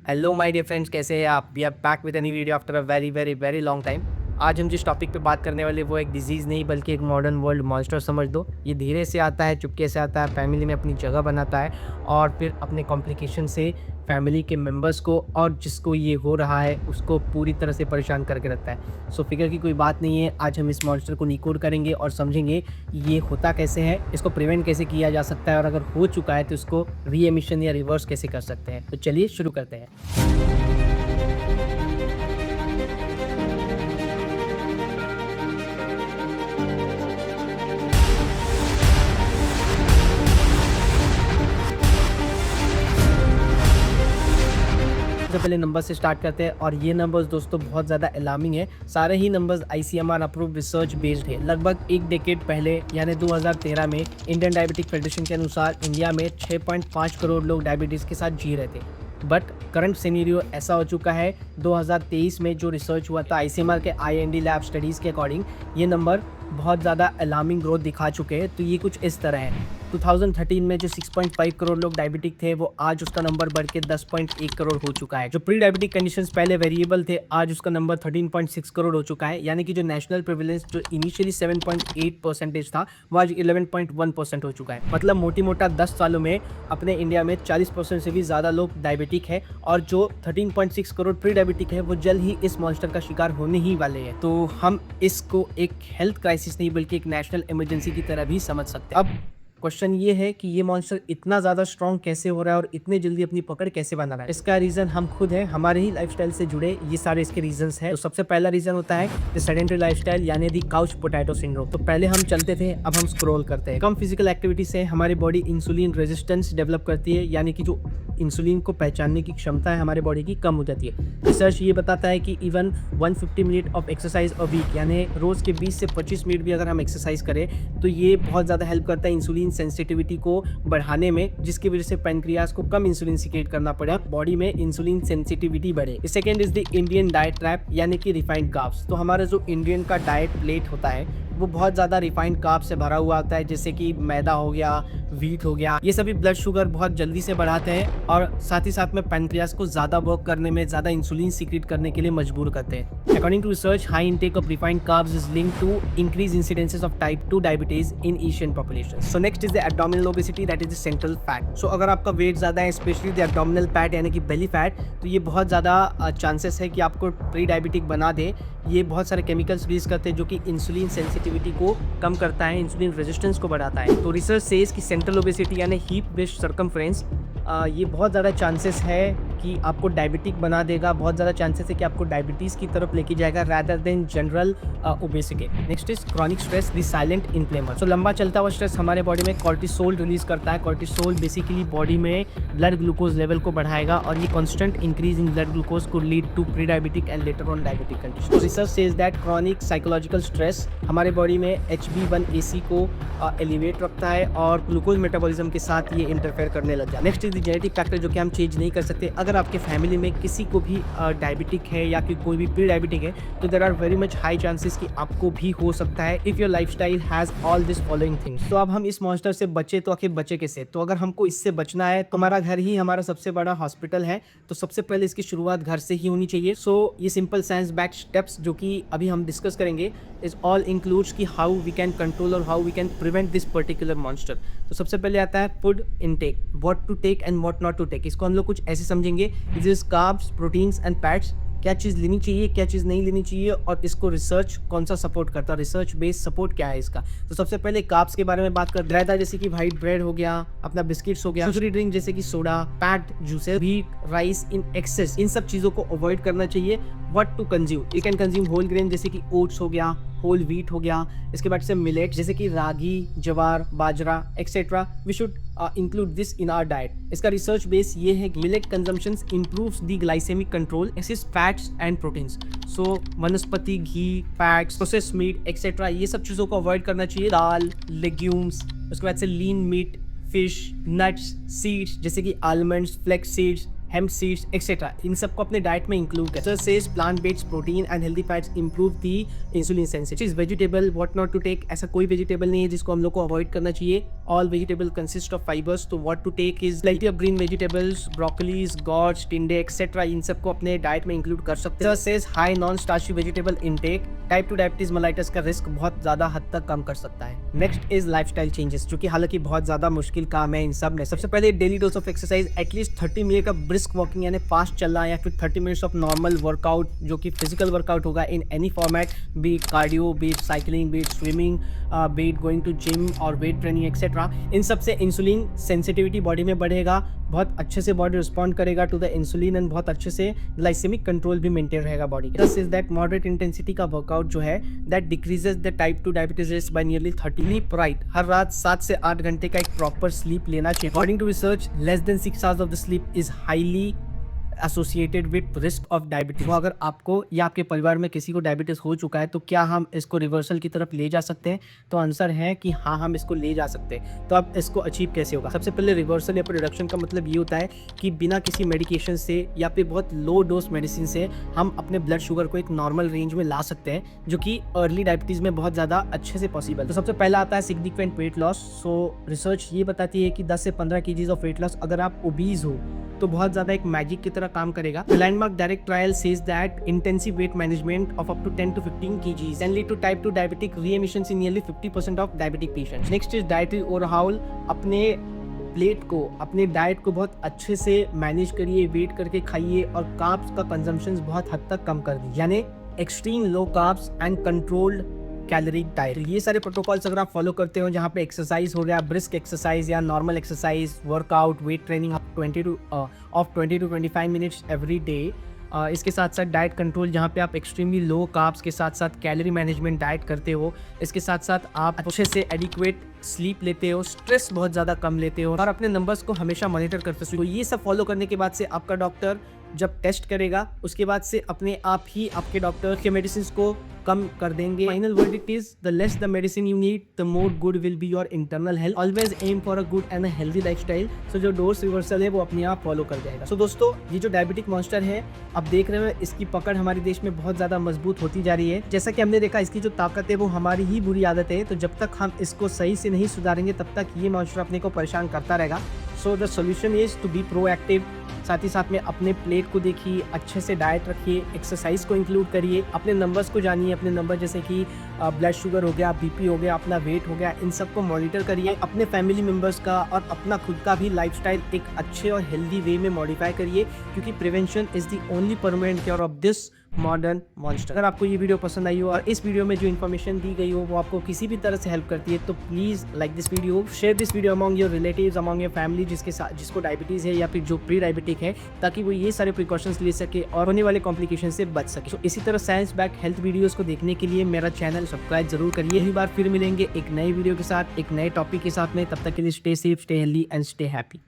Hello my dear friends, कैसे हैं आप? We are back with any video after a very very very long time. आज हम जिस टॉपिक पे बात करने वाले वो एक डिजीज़ नहीं बल्कि एक मॉडर्न वर्ल्ड मॉन्स्टर समझ दो। ये धीरे से आता है, चुपके से आता है, फैमिली में अपनी जगह बनाता है और फिर अपने कॉम्प्लिकेशन से फैमिली के मेंबर्स को और जिसको ये हो रहा है उसको पूरी तरह से परेशान करके रखता है। सो फिक्र की कोई बात नहीं है। आज हम इस मॉन्स्टर को डिकोड करेंगे और समझेंगे ये होता कैसे है, इसको प्रिवेंट कैसे किया जा सकता है और अगर हो चुका है तो इसको रीएमिशन या रिवर्स कैसे कर सकते हैं। तो चलिए शुरू करते हैं। सबसे पहले नंबर से स्टार्ट करते हैं और ये नंबर्स दोस्तों बहुत ज़्यादा अलार्मिंग है। सारे ही numbers ICMR approved research based है। लगभग एक डेकेड पहले यानी 2013 में इंडियन डायबिटिक फेडरेशन के अनुसार इंडिया में 6.5 करोड़ लोग डायबिटीज़ के साथ जी रहे थे। बट करंट सिनेरियो ऐसा हो चुका है, 2023 में जो रिसर्च हुआ था आईसीएमआर के आईएनडी लैब स्टडीज़ के अकॉर्डिंग, ये नंबर बहुत ज़्यादा अलार्मिंग ग्रोथ दिखा चुके हैं। तो ये कुछ इस तरह है। 2013 में जो 6.5 करोड़ लोग डायबिटिक थे वो आज उसका नंबर बढ़ के 10.1 करोड़ हो चुका है। जो प्री डायबिटिक कंडीशंस पहले वेरिएबल थे, आज उसका नंबर 13.6 करोड़ हो चुका है। यानी कि जो नेशनल प्रेवलेंस जो इनिशियली 7.8% था वो आज 11.1% हो चुका है। मतलब मोटी मोटा 10 सालों में अपने इंडिया में 40% से भी ज़्यादा लोग डायबिटिक है और जो 13.6 करोड़ प्री डायबिटिक है वो जल्द ही इस मॉन्स्टर का शिकार होने ही वाले हैं। तो हम इसको एक हेल्थ क्राइसिस नहीं बल्कि एक नेशनल इमरजेंसी की तरह भी समझ सकते हैं। अब क्वेश्चन ये है कि ये मॉन्स्टर इतना ज़्यादा स्ट्रॉन्ग कैसे हो रहा है और इतने जल्दी अपनी पकड़ कैसे बना रहा है। इसका रीज़न हम खुद हैं, हमारे ही लाइफस्टाइल से जुड़े ये सारे इसके रीजंस हैं। तो सबसे पहला रीज़न होता है द सेडेंटरी लाइफस्टाइल यानी दी काउच पोटैटो सिंड्रोम। तो पहले हम चलते थे, अब हम स्क्रॉल करते हैं। कम फिजिकल एक्टिविटी से हमारी बॉडी इंसुलिन रेजिस्टेंस डेवलप करती है, यानी कि जो इंसुलिन को पहचानने की क्षमता है हमारे बॉडी की कम हो जाती है। रिसर्च ये बताता है कि even 150 minute of exercise a week यानी रोज़ के 20 से 25 मिनट भी अगर हम एक्सरसाइज करें तो ये बहुत ज़्यादा हेल्प करता है इंसुलिन सेंसिटिविटी को बढ़ाने में, जिसकी वजह से पैनक्रियाज को कम इंसुलिन सिक्रेट करना पड़े, बॉडी में इंसुलिन सेंसिटिविटी बढ़े। Second is the Indian diet trap यानी कि रिफाइंड कार्ब्स। तो हमारा जो इंडियन का डाइट प्लेट होता है वो बहुत ज़्यादा रिफाइंड कार्ब्स से भरा हुआ होता है, जैसे कि मैदा हो गया, व्हीट हो गया। ये सभी ब्लड शुगर बहुत जल्दी से बढ़ाते हैं और साथ ही साथ में पैनक्रियाज को ज़्यादा वर्क करने में, ज़्यादा इंसुलिन सीक्रेट करने के लिए मजबूर करते हैं। According to research, high intake of refined carbs is linked to increase incidences of type 2 diabetes in Asian population. So next is the abdominal obesity that is the central fat. So अगर आपका wait ज़्यादा है, specially the abdominal fat यानी कि belly fat, तो ये बहुत ज़्यादा चांसेस है कि आपको प्री डायबिटिक बना दे। ये बहुत सारे केमिकल्स रिलीज करते हैं जो कि इंसुलिन सेंसिटिविटी को कम करता है, इंसुलिन रेजिस्टेंस को बढ़ाता है। तो रिसर्च सेज कि सेंट्रल ओबेसिटी यानी हीप वेस्ट सर्कमफ्रेंस, ये बहुत ज़्यादा चांसेस है कि आपको डायबिटिक बना देगा, बहुत ज़्यादा चांसेस है कि आपको डायबिटीज़ की तरफ लेके जाएगा rather than general obesity. Next is chronic stress the silent inflamer. So लंबा चलता हुआ स्ट्रेस हमारे बॉडी में कॉर्टिसोल रिलीज करता है। कॉर्टिसोल बेसिकली बॉडी में ब्लड ग्लूकोज लेवल को बढ़ाएगा और ये constant increase in blood glucose को lead to pre diabetic and later on diabetic condition. Research says that chronic psychological stress हमारे बॉडी में HbA1c को एलिवेट रखता है और ग्लूकोज मेटाबॉलिज्म के साथ ये इंटरफेयर करने लग जाता है। Next is the genetic factor जो कि हम चेंज नहीं कर सकते। अगर आपके फैमिली में किसी को भी डायबिटिक है या कि कोई भी प्री डायबिटिक है तो there are very much high chances कि आपको भी हो सकता है if your lifestyle has all this following things. तो अब हम इस मॉन्स्टर से बचे तो आखिर बचे कैसे? तो अगर हमको इससे बचना है तो हमारा घर ही हमारा सबसे बड़ा हॉस्पिटल है। तो सबसे पहले इसकी शुरुआत घर से ही होनी चाहिए। सो ये सिंपल साइंस बैक्ड स्टेप्स जो कि अभी हम डिस्कस करेंगे इज ऑल इंक्लूड्स कि हाउ वी कैन कंट्रोल और how we can prevent this particular monster. तो सबसे पहले आता है food intake, what to take and what not to take. इसको हम लोग कुछ ऐसे समझेंगे, this is carbs, proteins and fats. क्या चीज़ लेनी चाहिए, क्या चीज़ नहीं लेनी चाहिए और इसको रिसर्च कौन सा सपोर्ट करता है, रिसर्च बेस्ड सपोर्ट क्या है इसका। तो सबसे पहले कार्ब्स के बारे में बात कर रहा था, जैसे कि व्हाइट ब्रेड हो गया, अपना बिस्किट्स हो गया, शुगरी ड्रिंक जैसे कि soda, packed juices, wheat, rice in excess, इन सब चीज़ों को अवॉइड करना चाहिए। What to consume, you can consume whole grain जैसे कि ओट्स हो गया, होल व्हीट हो गया। इसके बाद से मिलेट जैसे कि ragi, jowar, bajra etcetera, we should include this in our diet. इसका रिसर्च बेस ये है कि millet consumption improves the glycemic control, acids, fats and proteins. So vanaspati ghee, fats, processed meat etcetera, ये सब चीज़ों को अवॉइड करना चाहिए। दाल, लेग्यूम्स, उसके बाद से lean meat, fish, nuts, seeds जैसे कि almonds, flax seeds, hemp seeds etcetera, इन सबको अपने डाइट में इंक्लूड करें। Sir says plant based protein and healthy fats improve the insulin sensitivity. Vegetable what not to take, ऐसा कोई वेजिटेबल नहीं है जिसको हम लोग को अवॉइड करना चाहिए। all vegetable consist of fibers, तो what to take is plenty of green vegetables, broccolis, gourds, टिंडे etc. इन सबको अपने डाइट में इंक्लूड कर सकते हैं। Says high non starchy vegetable intake type 2 diabetes mellitus का रिस्क बहुत ज़्यादा हद तक कम कर सकता है। नेक्स्ट इज लाइफस्टाइल चेंजेस, जो कि हालांकि बहुत ज़्यादा मुश्किल काम है इन सब में। सबसे पहले daily dose of exercise, at least 30 minute का ब्रिस्क वॉकिंग यानी फास्ट चलना, या फिर 30 मिनट्स ऑफ नॉर्मल वर्कआउट जो कि फिजिकल वर्कआउट होगा in any format, be cardio, be cycling, be swimming, be going to gym और वेट ट्रेनिंग एक्सेट्रा। इन सब से इंसुलिन सेंसिटिविटी बॉडी में बढ़ेगा, बहुत अच्छे से बॉडी रिस्पॉन्ड करेगा टू द इंसुलिन एंड बहुत अच्छे से ग्लाइसेमिक कंट्रोल भी मेंटेन रहेगा बॉडी का। This is that moderate intensity का वर्कआउट जो है that decreases the type 2 diabetes risk by nearly 30। Sleep right, हर रात 7 से 8 घंटे का एक प्रॉपर स्लीप लेना चाहिए। According to research less than 6 hours of the sleep is highly associated with risk of diabetes. तो अगर आपको या आपके परिवार में किसी को डायबिटीज हो चुका है तो क्या हम इसको रिवर्सल की तरफ ले जा सकते हैं? तो आंसर है कि हाँ, हम इसको ले जा सकते हैं। तो अब इसको अचीव कैसे होगा? सबसे पहले रिवर्सल या फिर रिडक्शन का मतलब ये होता है कि बिना किसी मेडिकेशन से या फिर बहुत लो डोज मेडिसिन से हम अपने ब्लड शुगर को एक नॉर्मल रेंज में ला सकते हैं, जो कि अर्ली डायबिटीज में बहुत ज़्यादा अच्छे से पॉसिबल। तो सबसे पहला आता है सिग्निफिकेंट वेट लॉस। सो रिसर्च ये बताती है कि 10 से 15 kg ऑफ वेट लॉस, अगर आप ओबीज हो तो बहुत ज़्यादा एक मैजिक की तरह काम करेगा। The landmark direct trial says that intensive weight management of up to 10 to 15 kgs can lead to type 2 diabetic re-emissions in nearly 50% of diabetic patients. Next is dietary overhaul. अपने प्लेट को, अपने diet को बहुत अच्छे से manage करिए, wait करके खाइए और कार्ब्स का कंजम्पशन बहुत हद तक कम कर दीजिए, यानी extreme low carbs and controlled calorie diet. ये सारे प्रोटोकॉल्स अगर आप फॉलो करते हो, जहाँ पे एक्सरसाइज हो गया, ब्रिस्क एक्सरसाइज या normal exercise, workout, weight training of 20 to 25 minutes every day, इसके साथ साथ डाइट कंट्रोल जहाँ पे आप एक्सट्रीमली लो कार्ब्स के साथ साथ कैलोरी मैनेजमेंट डाइट करते हो, इसके साथ साथ आप अच्छे से एडिक्वेट स्लीप लेते हो, स्ट्रेस बहुत ज़्यादा कम लेते हो और अपने नंबर्स को हमेशा मॉनिटर करते हो। तो ये सब फॉलो करने के बाद से आपका डॉक्टर जब टेस्ट करेगा, उसके बाद से अपने आप ही आपके डॉक्टर के मेडिसिन को कम कर देंगे। Final verdict is the less the medicine you need the more good will be your internal health. Always aim for a good and a healthy lifestyle. So जो डोज रिवर्सल है वो अपने आप फॉलो कर जाएगा। सो दोस्तों, ये जो डायबिटिक मॉन्स्टर है आप देख रहे हो, इसकी पकड़ हमारे देश में बहुत ज़्यादा मजबूत होती जा रही है। जैसा कि हमने देखा, इसकी जो ताकत है वो हमारी ही बुरी आदत है। तो जब तक हम इसको सही से नहीं सुधारेंगे तब तक ये मॉन्स्टर अपने को परेशान करता रहेगा। So the solution is to be proactive. साथ ही साथ में अपने प्लेट को देखिए, अच्छे से डाइट रखिए, एक्सरसाइज को इंक्लूड करिए, अपने नंबर्स को जानिए, अपने नंबर जैसे कि ब्लड शुगर हो गया, बीपी हो गया, अपना वेट हो गया, इन सब को मॉनिटर करिए। अपने फैमिली मेम्बर्स का और अपना खुद का भी लाइफस्टाइल एक अच्छे और हेल्दी वे में मॉडिफाई करिए, क्योंकि prevention is the only permanent cure of this modern monster. अगर आपको ये वीडियो पसंद आई हो और इस वीडियो में जो इन्फॉर्मेशन दी गई हो वो आपको किसी भी तरह से हेल्प करती है, तो please like this video, share this video among your relatives, among your family जिसको डायबिटीज़ है या फिर जो प्री डायबिटिक है, ताकि वो ये सारे प्रिकॉशंस ले सके और होने वाले कॉम्प्लिकेशन से बच सके। तो इसी तरह साइंस बैक हेल्थ वीडियोज़ को देखने के लिए मेरा चैनल सब्सक्राइब जरूर करिए। यही बार फिर मिलेंगे एक नए वीडियो के साथ, एक नए टॉपिक के साथ में। तब तक के लिए stay safe, stay healthy and stay happy.